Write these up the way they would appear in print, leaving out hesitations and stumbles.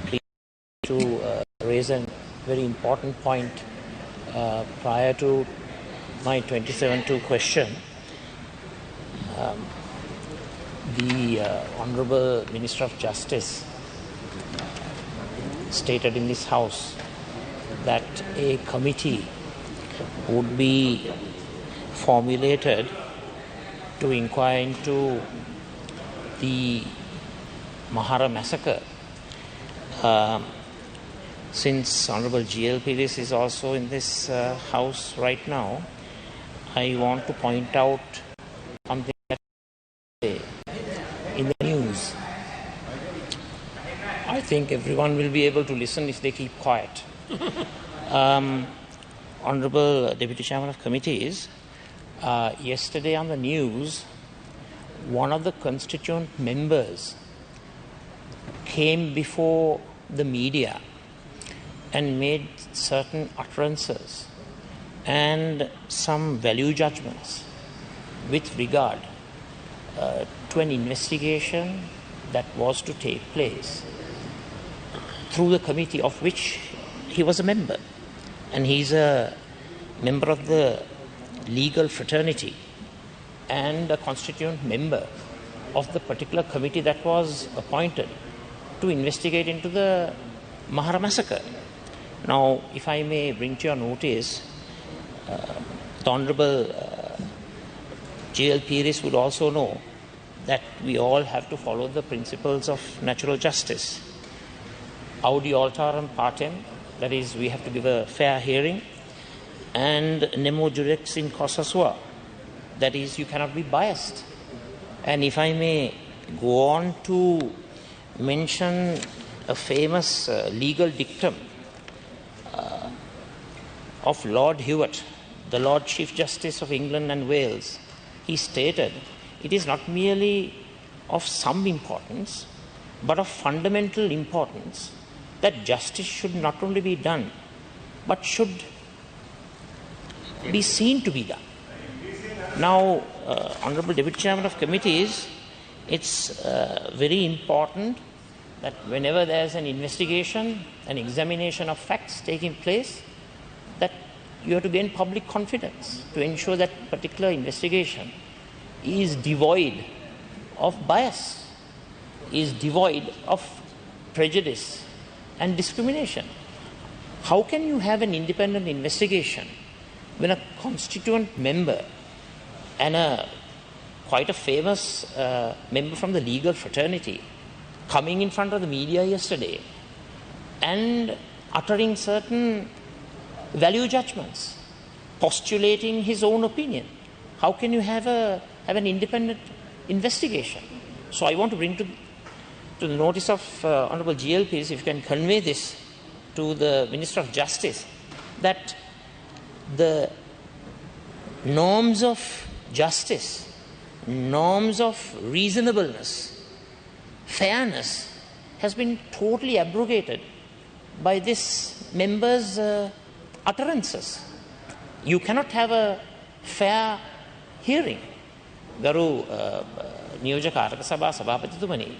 pleased to raise a very important point prior to my 27-2 question. The Honourable Minister of Justice stated in this House that a committee would be formulated to inquire into the Mahara massacre. Since Honourable G.L. Peiris is also in this House right now, I want to point out something that in the news. I think everyone will be able to listen if they keep quiet. Honourable Deputy Chairman of Committees, yesterday on the news, one of the constituent members came before the media and made certain utterances and some value judgments with regard to an investigation that was to take place through the committee of which he was a member. And he's a member of the legal fraternity and a constituent member of the particular committee that was appointed to investigate into the Mahara massacre. Now, if I may bring to your notice, the Honourable G.L. Peiris would also know that we all have to follow the principles of natural justice. Audi alteram partem, that is, we have to give a fair hearing, and nemo jurex in causa sua, that is, you cannot be biased. And if I may go on to mention a famous legal dictum of Lord Hewitt, the Lord Chief Justice of England and Wales, he stated, it is not merely of some importance, but of fundamental importance that justice should not only be done, but should be seen to be done. Now, Honourable Deputy Chairman of Committees, it's very important that whenever there is an investigation, an examination of facts taking place, that you have to gain public confidence to ensure that particular investigation is devoid of bias, is devoid of prejudice and discrimination. How can you have an independent investigation when a constituent member and quite a famous member from the legal fraternity coming in front of the media yesterday and uttering certain value judgments, postulating his own opinion? How can you have an independent investigation? So I want to bring to the notice of Honourable G.L. Peiris, if you can convey this to the Minister of Justice, that the norms of justice, norms of reasonableness, fairness has been totally abrogated by this member's utterances. You cannot have a fair hearing. Garu Niyojaka Araka Sabha Sabhapatitumani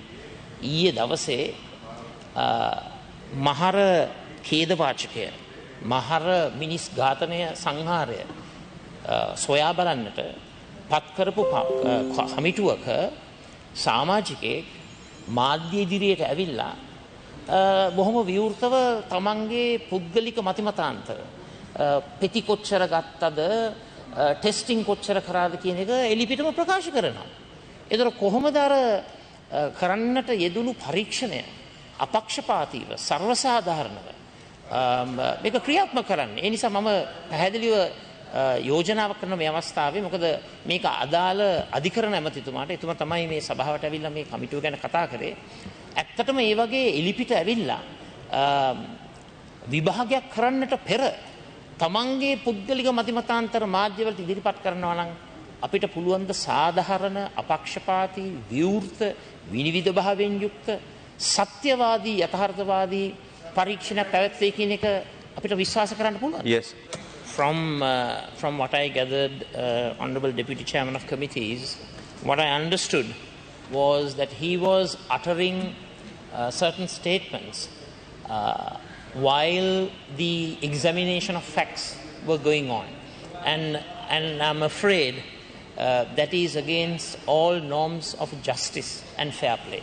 ඊයේ දවසේ මහර ඛේදවාචකය මහර මිනිස් ඝාතනය සංහාරය සොයා බලන්නට පත් කරපු කමිටුවක සමාජිකයෙක් මාධ්‍ය ඉදිරියට ඇවිල්ලා බොහොම විවෘතව තමන්ගේ පුද්ගලික මතිමතාන්තර පෙති කොච්චර ගත්තද ටෙස්ටිං කොච්චර කරාද කියන එක එලිපිටම ප්‍රකාශ කරනවා. ඒතර කොහොමද අර කරන්නට යෙදුණු පරීක්ෂණය අපක්ෂපාතීව සර්වසාධාරණව මේක ක්‍රියාත්මක කරන්නේ. ඒ නිසා මම පැහැදිලිව යෝජනාවක් කරන මේ අවස්ථාවේ, මොකද මේක අදාළ අධිකරණ ඇමතිතුමාට, එතුමා තමයි මේ සභාවට ඇවිල්ලා මේ කමිටුව ගැන කතා කරේ. ඇත්තටම ඒ වගේ එලිපිට ඇවිල්ලා විභාගයක් කරන්නට පෙර තමන්ගේ පුද්ගලික මතිමතාන්තර මාධ්‍යවලට ඉදිරිපත් කරනවා නම් අපිට පුළුවන් ද සාධාරණ අපක්ෂපාතී විවෘත විනිවිද භාවයෙන් යුක්ත සත්‍යවාදී යථාර්ථවාදී පරීක්ෂණයක් පැවැත්වේ කියන එක අපිට විශ්වාස කරන්න පුළුවන්? Yes. From what I gathered, Honourable Deputy Chairman of Committees, what I understood was that he was uttering certain statements while the examination of facts were going on. And I'm afraid that is against all norms of justice and fair play.